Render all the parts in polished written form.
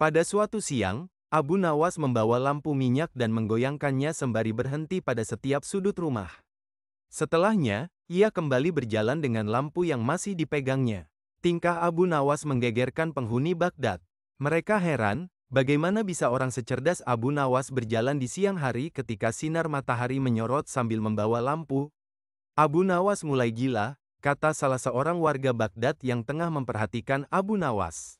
Pada suatu siang, Abu Nawas membawa lampu minyak dan menggoyangkannya sembari berhenti pada setiap sudut rumah. Setelahnya, ia kembali berjalan dengan lampu yang masih dipegangnya. Tingkah Abu Nawas menggegerkan penghuni Baghdad. Mereka heran, bagaimana bisa orang secerdas Abu Nawas berjalan di siang hari ketika sinar matahari menyorot sambil membawa lampu. Abu Nawas mulai gila, kata salah seorang warga Baghdad yang tengah memperhatikan Abu Nawas.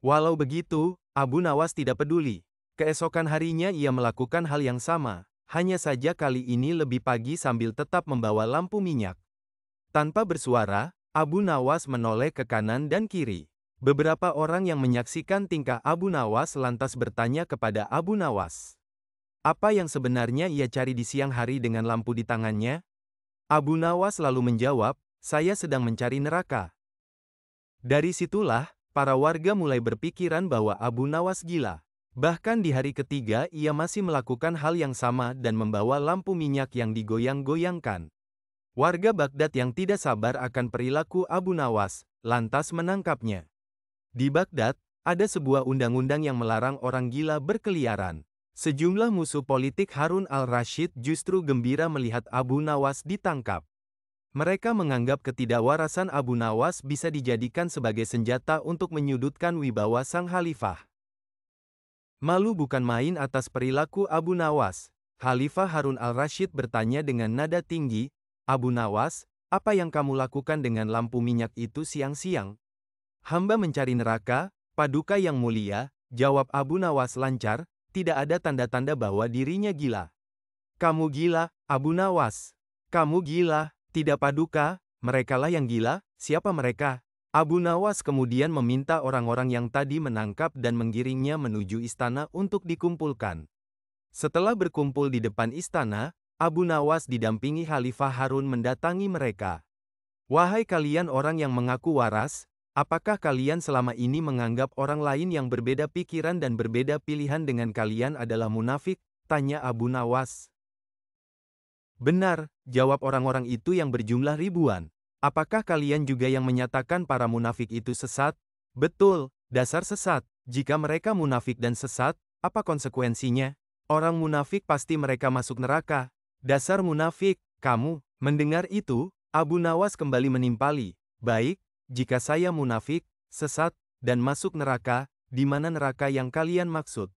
Walau begitu, Abu Nawas tidak peduli. Keesokan harinya ia melakukan hal yang sama, hanya saja kali ini lebih pagi sambil tetap membawa lampu minyak. Tanpa bersuara, Abu Nawas menoleh ke kanan dan kiri. Beberapa orang yang menyaksikan tingkah Abu Nawas lantas bertanya kepada Abu Nawas. Apa yang sebenarnya ia cari di siang hari dengan lampu di tangannya? Abu Nawas lalu menjawab, saya sedang mencari neraka. Dari situlah, para warga mulai berpikiran bahwa Abu Nawas gila. Bahkan di hari ketiga ia masih melakukan hal yang sama dan membawa lampu minyak yang digoyang-goyangkan. Warga Baghdad yang tidak sabar akan perilaku Abu Nawas, lantas menangkapnya. Di Baghdad, ada sebuah undang-undang yang melarang orang gila berkeliaran. Sejumlah musuh politik Harun al-Rashid justru gembira melihat Abu Nawas ditangkap. Mereka menganggap ketidakwarasan Abu Nawas bisa dijadikan sebagai senjata untuk menyudutkan wibawa sang khalifah. Malu bukan main atas perilaku Abu Nawas. Khalifah Harun al-Rashid bertanya dengan nada tinggi, Abu Nawas, apa yang kamu lakukan dengan lampu minyak itu siang-siang? Hamba mencari neraka, Paduka yang mulia, jawab Abu Nawas lancar, tidak ada tanda-tanda bahwa dirinya gila. Kamu gila, Abu Nawas. Kamu gila. Tidak Paduka, merekalah yang gila, siapa mereka? Abu Nawas kemudian meminta orang-orang yang tadi menangkap dan menggiringnya menuju istana untuk dikumpulkan. Setelah berkumpul di depan istana, Abu Nawas didampingi Khalifah Harun mendatangi mereka. Wahai kalian orang yang mengaku waras, apakah kalian selama ini menganggap orang lain yang berbeda pikiran dan berbeda pilihan dengan kalian adalah munafik? Tanya Abu Nawas. Benar, jawab orang-orang itu yang berjumlah ribuan. Apakah kalian juga yang menyatakan para munafik itu sesat? Betul, dasar sesat. Jika mereka munafik dan sesat, apa konsekuensinya? Orang munafik pasti mereka masuk neraka. Dasar munafik, kamu. Mendengar itu, Abu Nawas kembali menimpali. Baik, jika saya munafik, sesat, dan masuk neraka, di mana neraka yang kalian maksud?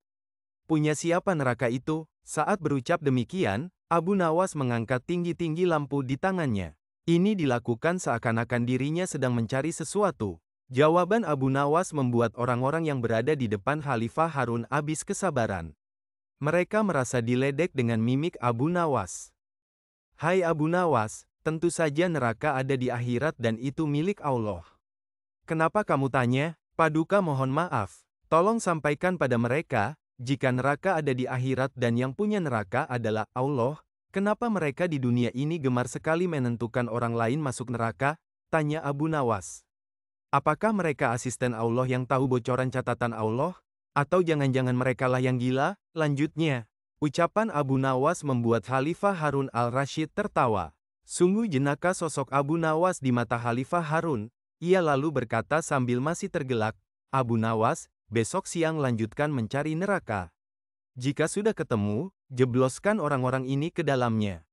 Punya siapa neraka itu? Saat berucap demikian, Abu Nawas mengangkat tinggi-tinggi lampu di tangannya. Ini dilakukan seakan-akan dirinya sedang mencari sesuatu. Jawaban Abu Nawas membuat orang-orang yang berada di depan Khalifah Harun habis kesabaran. Mereka merasa diledek dengan mimik Abu Nawas. Hai Abu Nawas, tentu saja neraka ada di akhirat dan itu milik Allah. Kenapa kamu tanya? Paduka mohon maaf. Tolong sampaikan pada mereka, jika neraka ada di akhirat dan yang punya neraka adalah Allah, kenapa mereka di dunia ini gemar sekali menentukan orang lain masuk neraka? Tanya Abu Nawas. Apakah mereka asisten Allah yang tahu bocoran catatan Allah? Atau jangan-jangan merekalah yang gila? Lanjutnya, ucapan Abu Nawas membuat Khalifah Harun al-Rashid tertawa. Sungguh jenaka sosok Abu Nawas di mata Khalifah Harun. Ia lalu berkata sambil masih tergelak, Abu Nawas, besok siang lanjutkan mencari neraka. Jika sudah ketemu, jebloskan orang-orang ini ke dalamnya.